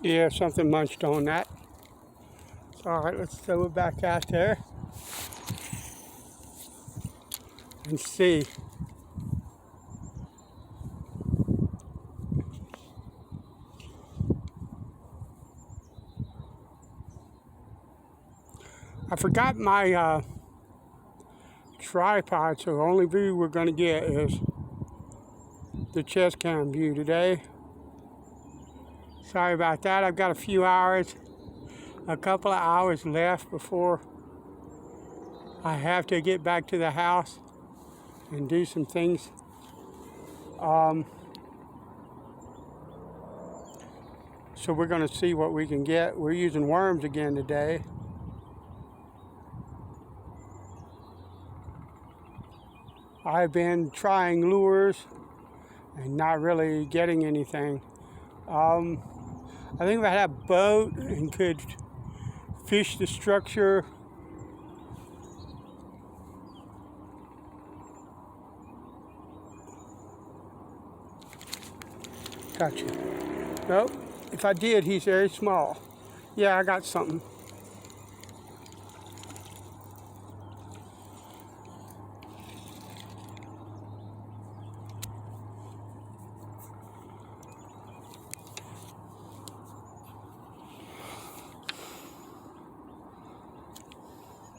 Yeah, something munched on that. All right, let's throw it back out there and see. I forgot my tripod, so the only view we're going to get is the chest cam view today. Sorry about that. I've got a couple of hours left before I have to get back to the house and do some things. So we're going to see what we can get. We're using worms again today. I've been trying lures and not really getting anything. I think if I had a boat and could fish the structure, gotcha. Nope. If I did, he's very small. Yeah, I got something.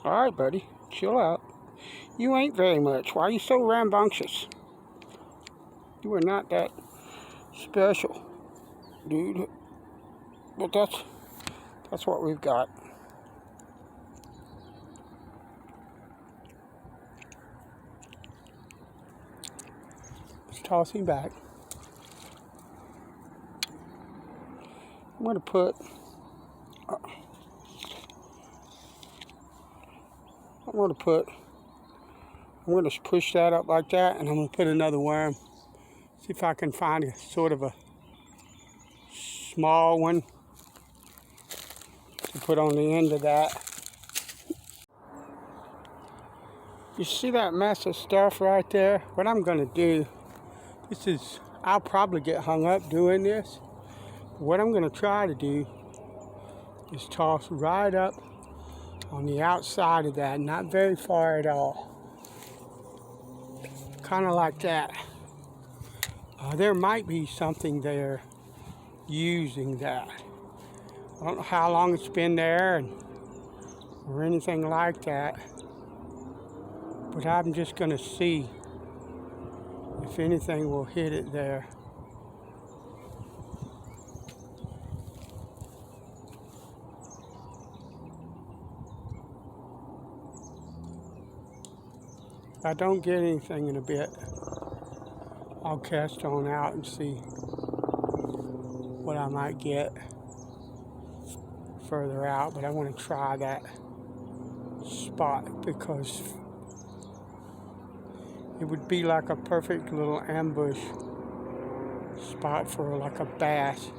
All right, buddy. Chill out. You ain't very much. Why are you so rambunctious? You are not that special, dude. But that's what we've got. Let's toss him back. I'm going to push that up like that, and I'm going to put another worm. See if I can find a sort of a small one to put on the end of that. You see that mess of stuff right there? What I'm going to do, I'll probably get hung up doing this. What I'm going to try to do is toss right up on the outside of that, not very far at all. Kind of like that. There might be something there using that. I don't know how long it's been there or anything like that. But I'm just going to see if anything will hit it there. If I don't get anything in a bit, I'll cast on out and see what I might get further out. But I want to try that spot because it would be like a perfect little ambush spot for like a bass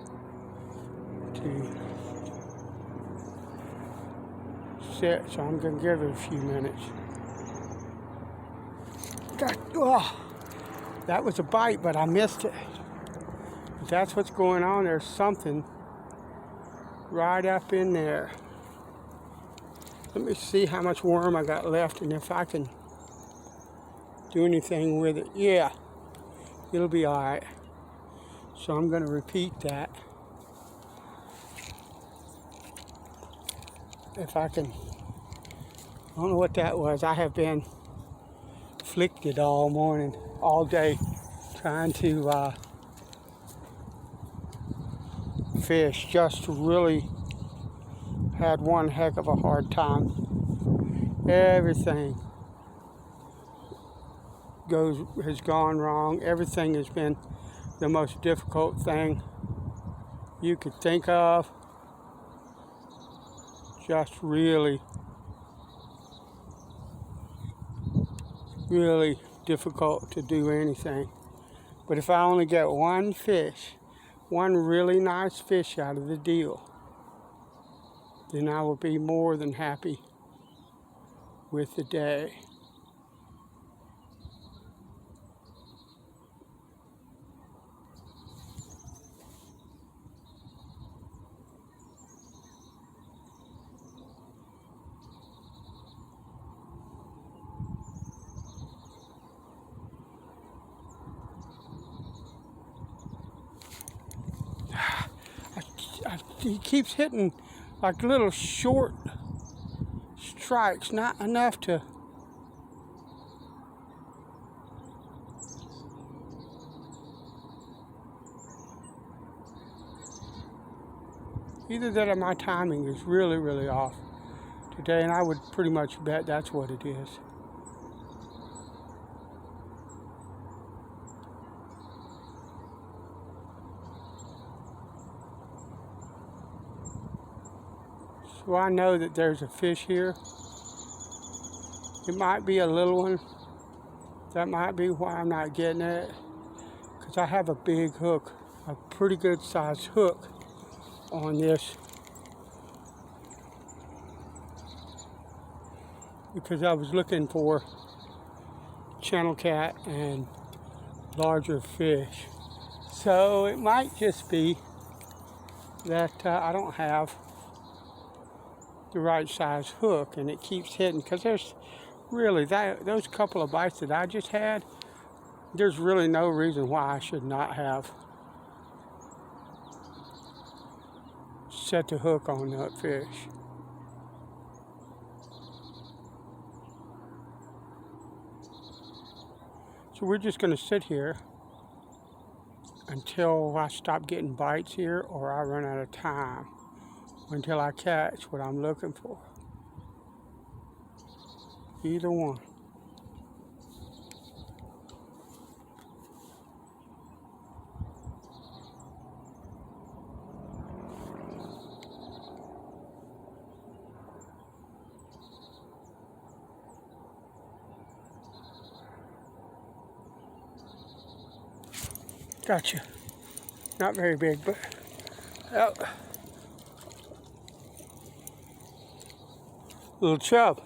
to sit. So I'm going to give it a few minutes. That was a bite, but I missed it. But that's what's going on. There's something right up in there. Let me see how much worm I got left and if I can do anything with it. Yeah, it'll be all right. So I'm going to repeat that. If I can, I don't know what that was. I have been afflicted all morning, all day, trying to fish. Just really had one heck of a hard time. Everything has gone wrong. Everything has been the most difficult thing you could think of. Just really difficult to do anything. But if I only get one fish, one really nice fish out of the deal, then I will be more than happy with the day. he keeps hitting like little short strikes, not enough to. Either that or my timing is really, really off today, and I would pretty much bet that's what it is. So I know that there's a fish here. It might be a little one. That might be why I'm not getting it, because I have a big hook, a pretty good sized hook on this, because I was looking for channel cat and larger fish. So it might just be that I don't have the right size hook, and it keeps hitting, because there's really those couple of bites that I just had, there's really no reason why I should not have set the hook on that fish. So we're just going to sit here until I stop getting bites here, or I run out of time, until I catch what I'm looking for. Either one. Gotcha. Not very big, but oh. Little chub.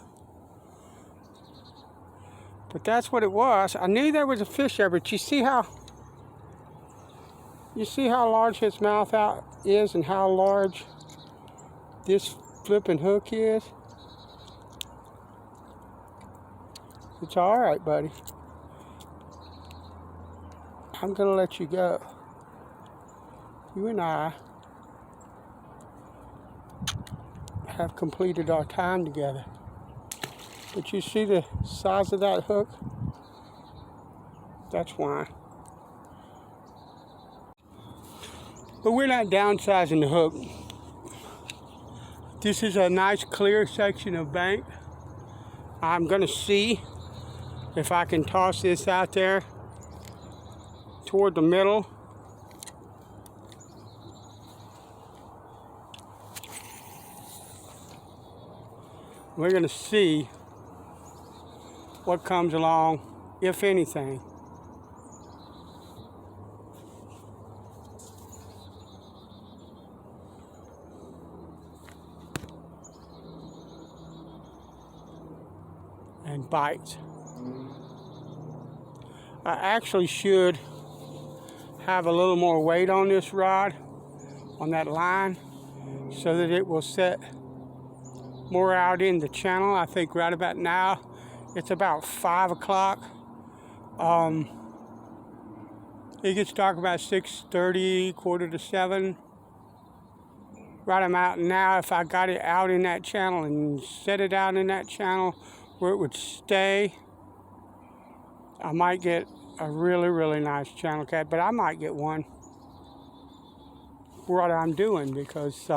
But that's what it was. I knew there was a fish there, but you see how large his mouth out is and how large this flipping hook is? It's all right, buddy. I'm gonna let you go. You and I have completed our time together. But you see the size of that hook? That's why. But we're not downsizing the hook. This is a nice clear section of bank. I'm gonna see if I can toss this out there toward the middle. We're going to see what comes along, if anything. And bites. I actually should have a little more weight on this rod, on that line, so that it will set more out in the channel. I think right about now it's about 5 o'clock. It gets dark about 6:30, quarter to 7. Right about now, if I got it out in that channel and set it out in that channel where it would stay, I might get a really, really nice channel cat, but I might get one for what I'm doing, because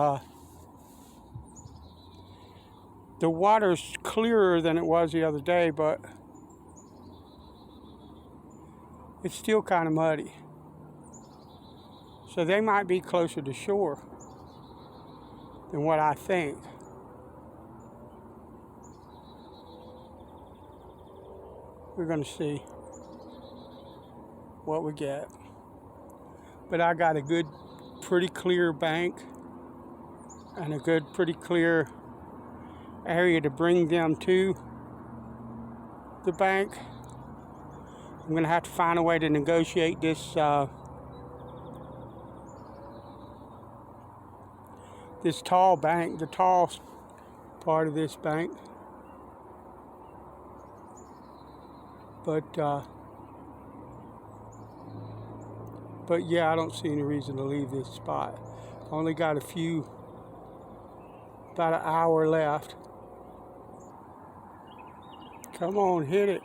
the water's clearer than it was the other day, but it's still kind of muddy. So they might be closer to shore than what I think. We're going to see what we get. But I got a good, pretty clear bank and a good, pretty clear area to bring them to the bank. I'm going to have to find a way to negotiate this this tall bank, the tall part of this bank. But yeah, I don't see any reason to leave this spot. Only got about an hour left. Come on, hit it.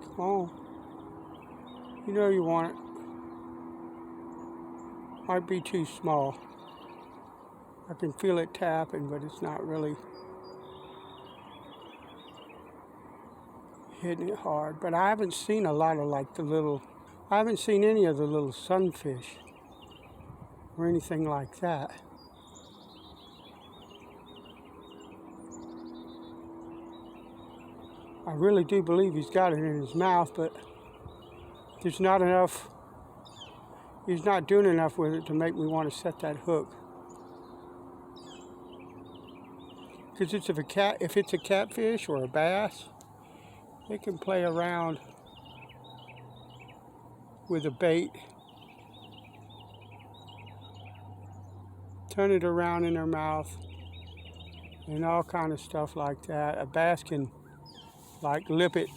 Come on. You know you want it. Might be too small. I can feel it tapping, but it's not really hitting it hard. But I haven't seen a lot of I haven't seen any of the little sunfish or anything like that. I really do believe he's got it in his mouth, but there's not enough. He's not doing enough with it to make me want to set that hook. Because if it's a catfish or a bass, they can play around with a bait, turn it around in their mouth, and all kind of stuff like that. A bass can like lip it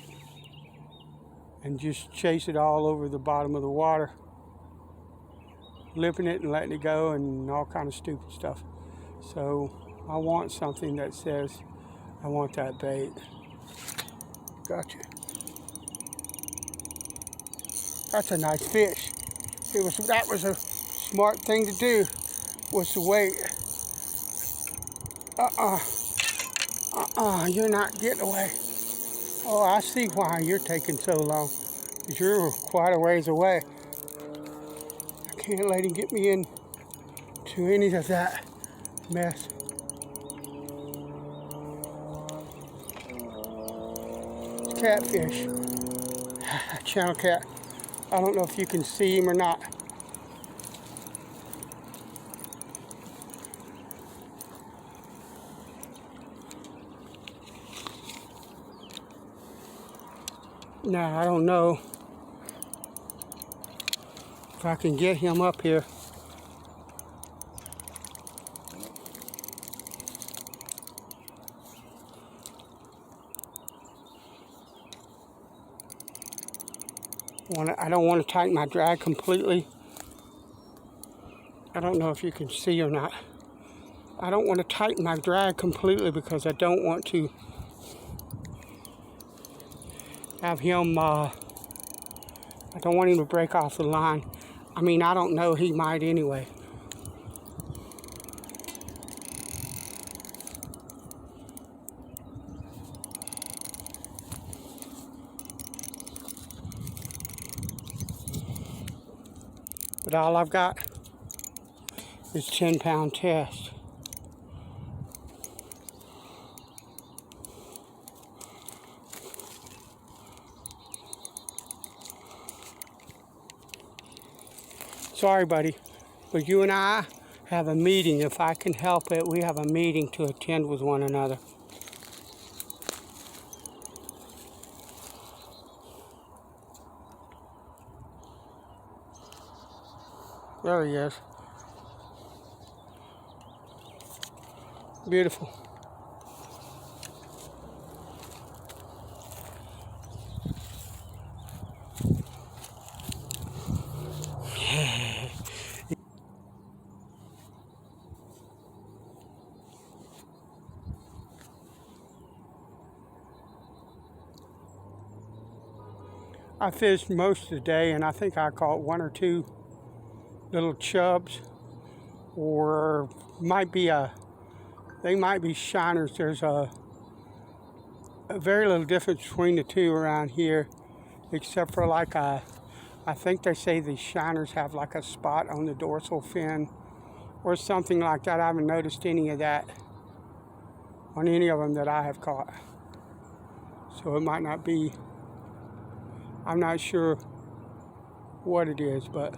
and just chase it all over the bottom of the water, lipping it and letting it go and all kind of stupid stuff. So I want something that says I want that bait. Gotcha. That's a nice fish. That was a smart thing to do, was to wait. You're not getting away. Oh, I see why you're taking so long. You're quite a ways away. I can't let him get me into any of that mess. Catfish. Channel cat. I don't know if you can see him or not. Now, I don't know if I can get him up here. I don't want to tighten my drag completely. I don't know if you can see or not. I don't want to tighten my drag completely because I don't want to have him, I don't want him to break off the line. I mean, I don't know, he might anyway. But all I've got is 10-pound test. Sorry, buddy, but you and I have a meeting. If I can help it, we have a meeting to attend with one another. There he is. Beautiful. I fished most of the day, and I think I caught one or two little chubs, or they might be shiners. There's a very little difference between the two around here, except for I think they say the shiners have like a spot on the dorsal fin or something like that. I haven't noticed any of that on any of them that I have caught. So it might not be, I'm not sure what it is, but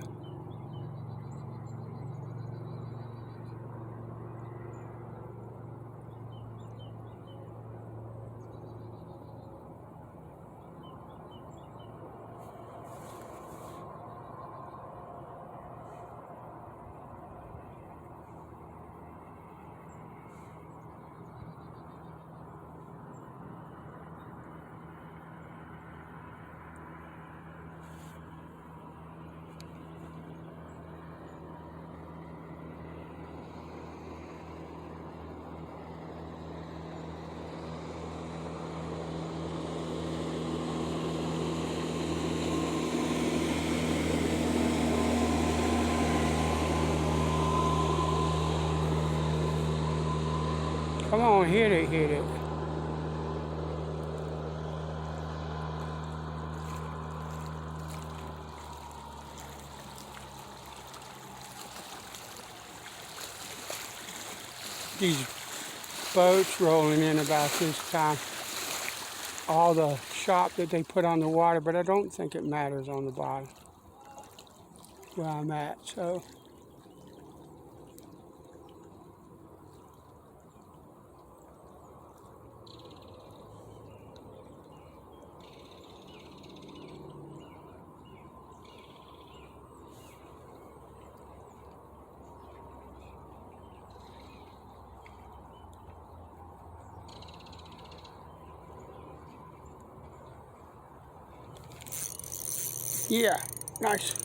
Come on, hit it, hit it. These boats rolling in about this time. All the shop that they put on the water, but I don't think it matters on the bottom where I'm at, so. Yeah, nice.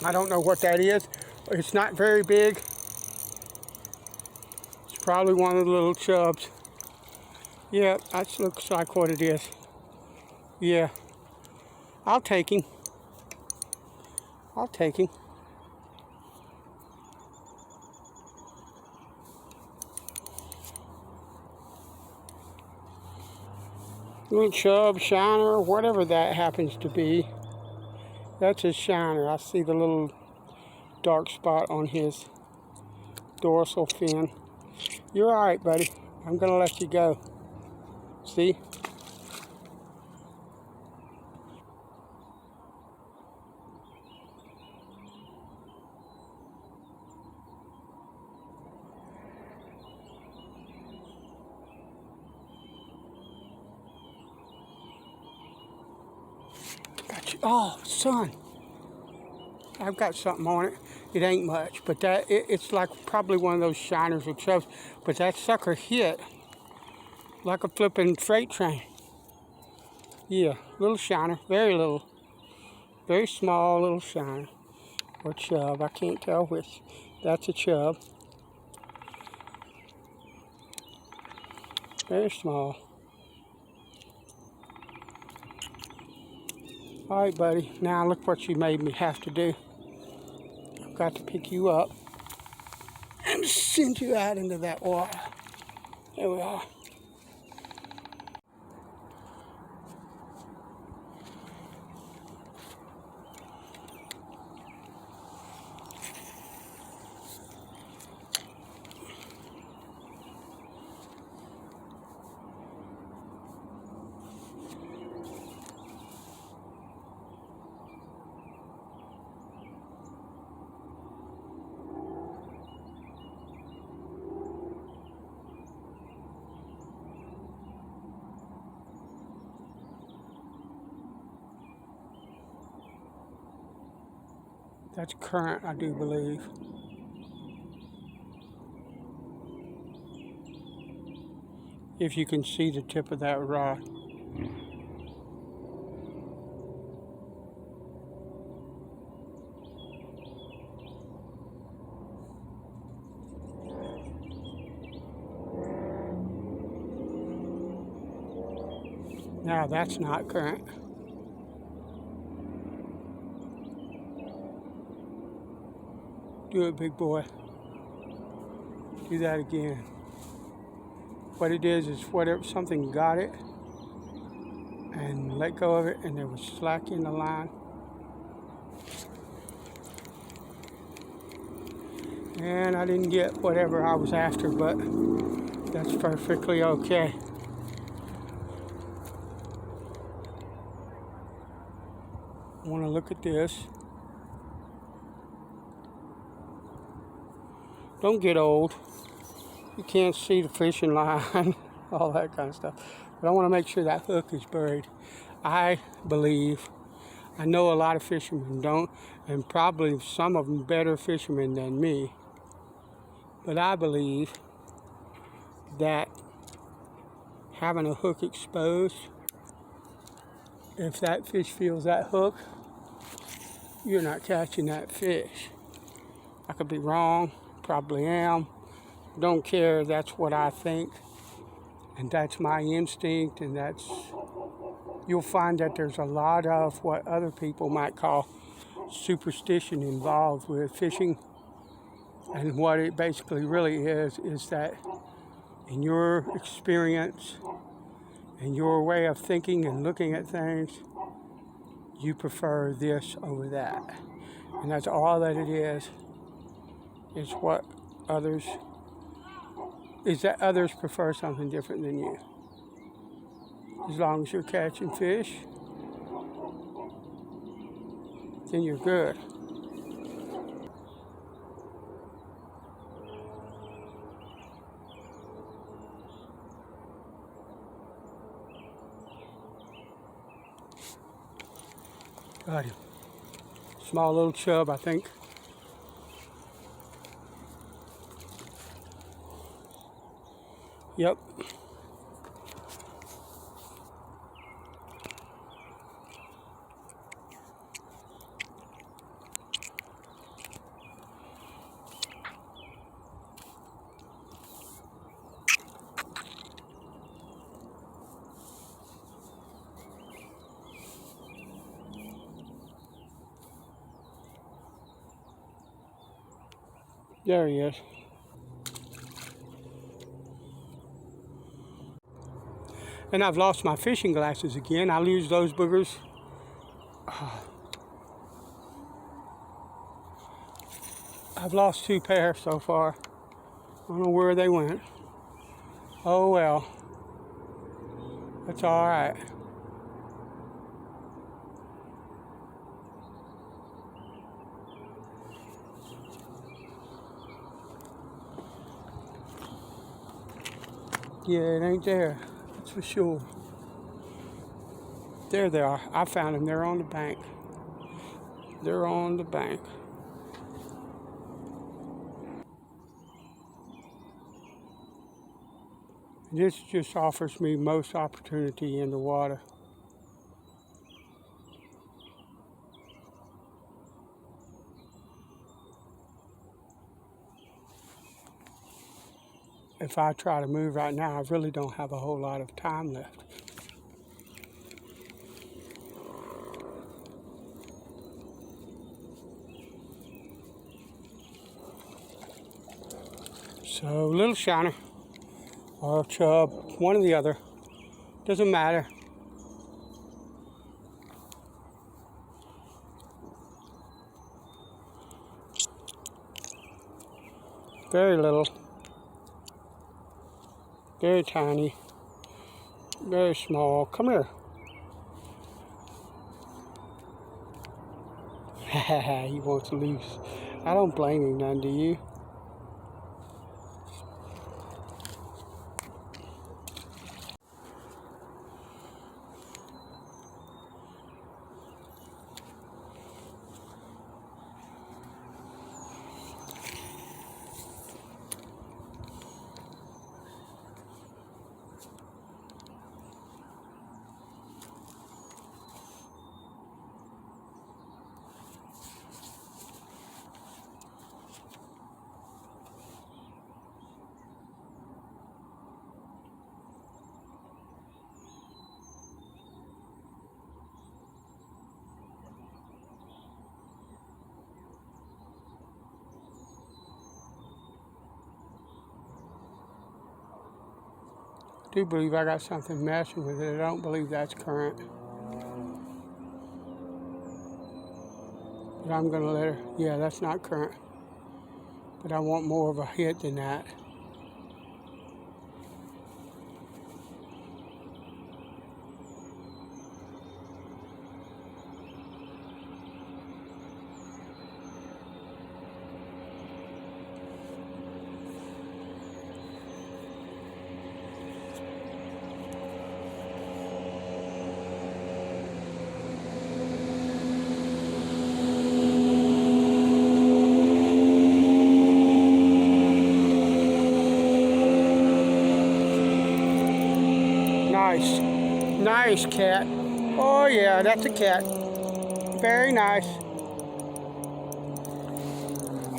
I don't know what that is. It's not very big. It's probably one of the little chubs. Yeah, that looks like what it is. Yeah. I'll take him. I'll take him. Little chub, shiner, whatever that happens to be. That's a shiner. I see the little dark spot on his dorsal fin. You're all right, buddy. I'm gonna let you go. See? Got you. Oh, son. I've got something on it. It ain't much, but it's like probably one of those shiners or chubs. But that sucker hit like a flipping freight train. Yeah, little shiner, very little, very small little shiner or chub. I can't tell which. That's a chub. Very small. All right, buddy. Now look what you made me have to do. I've got to pick you up and send you out into that water. There we are. That's current, I do believe. If you can see the tip of that rod. Now that's not current. Do it, big boy. Do that again. What it is whatever something got it and let go of it, and there was slack in the line. And I didn't get whatever I was after, but that's perfectly okay. I want to look at this. Don't get old. You can't see the fishing line, all that kind of stuff. But I want to make sure that hook is buried. I believe, I know a lot of fishermen don't, and probably some of them better fishermen than me. But I believe that having a hook exposed, if that fish feels that hook, you're not catching that fish. I could be wrong, probably am. Don't care, that's what I think. And that's my instinct, and you'll find that there's a lot of what other people might call superstition involved with fishing. And what it basically really is that in your experience and your way of thinking and looking at things, you prefer this over that. And that's all that it is what others, is that others prefer something different than you. As long as you're catching fish, then you're good. Got him. Small little chub, I think. Yep. There he is. And I've lost my fishing glasses again. I lose those boogers. I've lost 2 pairs so far. I don't know where they went. Oh well. That's all right. Yeah, it ain't there. That's for sure. There they are. I found them. They're on the bank. They're on the bank. This just offers me most opportunity in the water. If I try to move right now, I really don't have a whole lot of time left. So, little shiner or chub, one or the other, doesn't matter. Very little, very tiny, very small. Come here. He wants loose. I don't blame him none, do you? I do believe I got something messing with it. I don't believe that's current. But I'm gonna let her, yeah, that's not current. But I want more of a hit than that. Nice. Nice cat. Oh yeah, that's a cat. Very nice.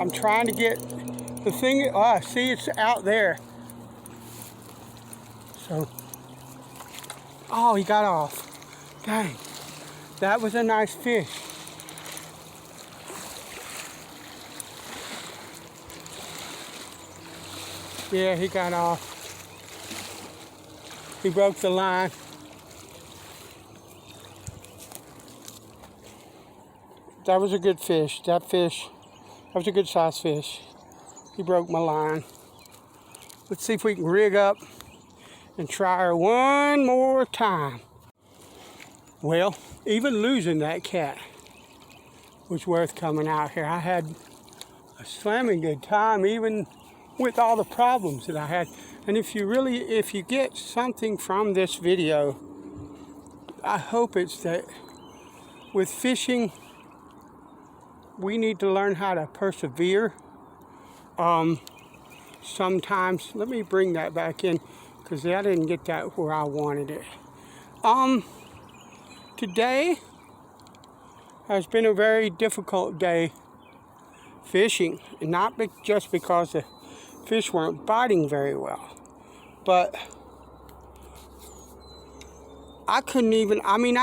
I'm trying to get the thing, see, it's out there. So, oh, he got off. Dang, that was a nice fish. Yeah, he got off. He broke the line. That was a good fish. That was a good size fish. He broke my line. Let's see if we can rig up and try her one more time. Well, even losing that cat was worth coming out here. I had a slamming good time, even with all the problems that I had. And if you get something from this video, I hope it's that with fishing, we need to learn how to persevere. Sometimes, let me bring that back in, because I didn't get that where I wanted it. Today has been a very difficult day fishing, and not just because the fish weren't biting very well, but I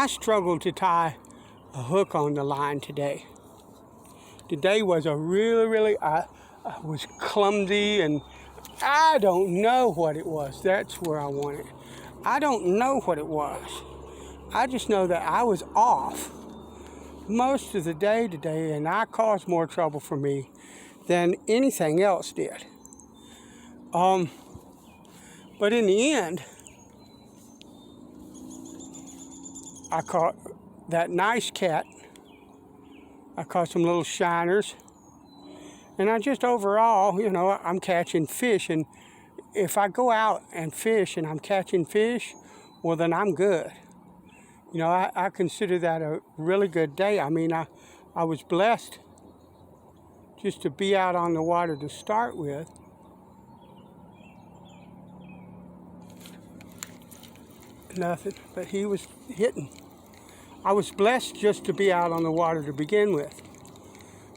struggled to tie a hook on the line today. Today was a I was clumsy, and I don't know what it was. That's where I want it. I don't know what it was. I just know that I was off most of the day today, and I caused more trouble for me than anything else did. But in the end, I caught that nice cat. I caught some little shiners. And I just overall, I'm catching fish. And if I go out and fish and I'm catching fish, well, then I'm good. I consider that a really good day. I was blessed just to be out on the water to start with. Nothing, but he was hitting. I was blessed just to be out on the water to begin with.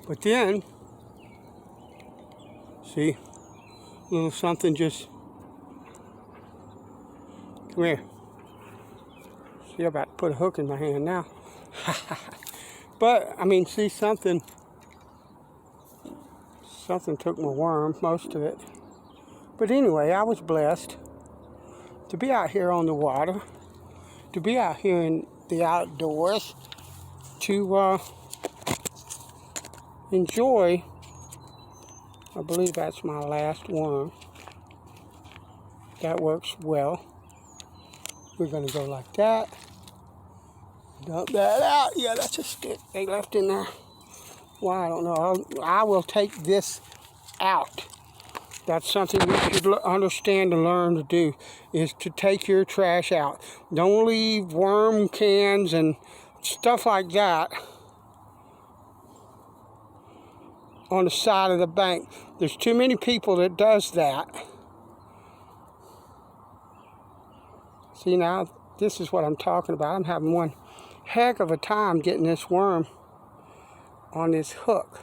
But then, see, a little something just, come here. See, I'm about to put a hook in my hand now. But, see, something took my worm, most of it. But anyway, I was blessed to be out here on the water, to be out here in the outdoors, to enjoy. I believe that's my last worm. That works well. We're going to go like that. Dump that out. Yeah, that's a stick they left in there. Why, I don't know. I will take this out. That's something you should understand and learn to do, is to take your trash out. Don't leave worm cans and stuff like that on the side of the bank. There's too many people that does that. See, now, this is what I'm talking about. I'm having one heck of a time getting this worm on this hook.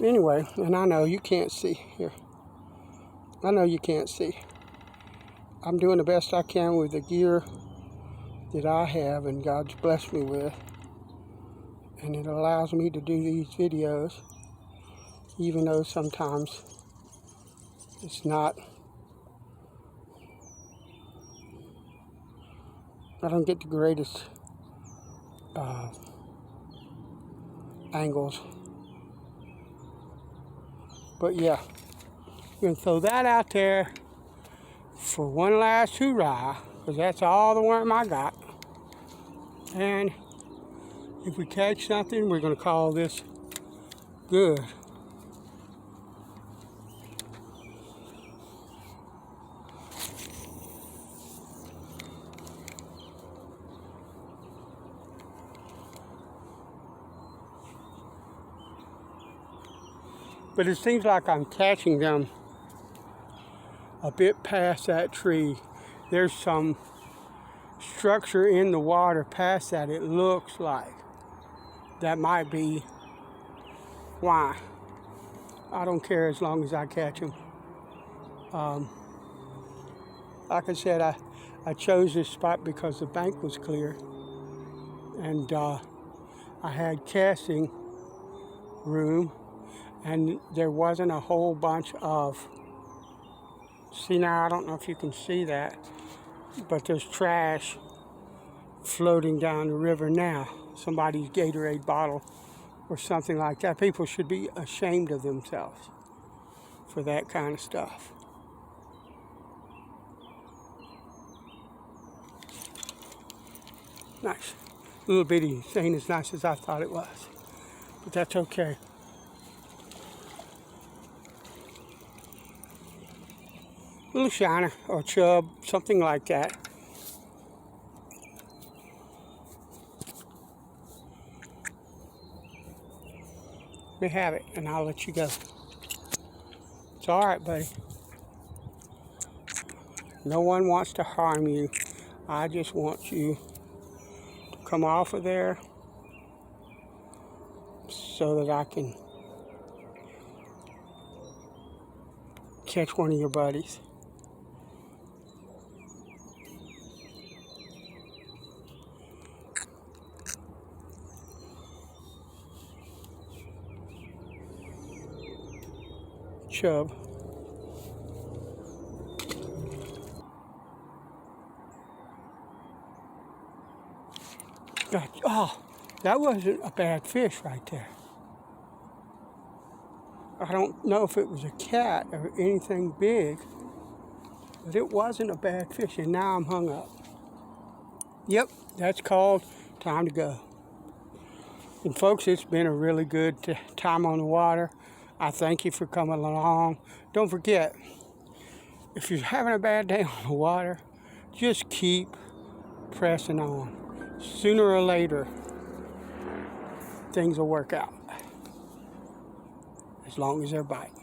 Anyway, and I know you can't see here. I know you can't see. I'm doing the best I can with the gear that I have and God's blessed me with. And it allows me to do these videos, even though sometimes it's not. I don't get the greatest angles. But yeah, we're going to throw that out there for one last hurrah, because that's all the worm I got. And if we catch something, we're going to call this good. But it seems like I'm catching them a bit past that tree. There's some structure in the water past that, it looks like. That might be why. I don't care as long as I catch them. Like I said, I chose this spot because the bank was clear. And I had casting room, and there wasn't a whole bunch of, see now, I don't know if you can see that, but there's trash floating down the river now. Somebody's Gatorade bottle or something like that. People should be ashamed of themselves for that kind of stuff. Nice. Little bitty, ain't as nice as I thought it was, but that's okay. Little shiner or chub, something like that. Let me have it, and I'll let you go. It's all right, buddy. No one wants to harm you. I just want you to come off of there so that I can catch one of your buddies. Chub. God, oh, that wasn't a bad fish right there. I don't know if it was a cat or anything big, but it wasn't a bad fish, and now I'm hung up. Yep, that's called time to go. And folks, it's been a really good time on the water. I thank you for coming along. Don't forget, if you're having a bad day on the water, just keep pressing on. Sooner or later, things will work out, as long as they're biting.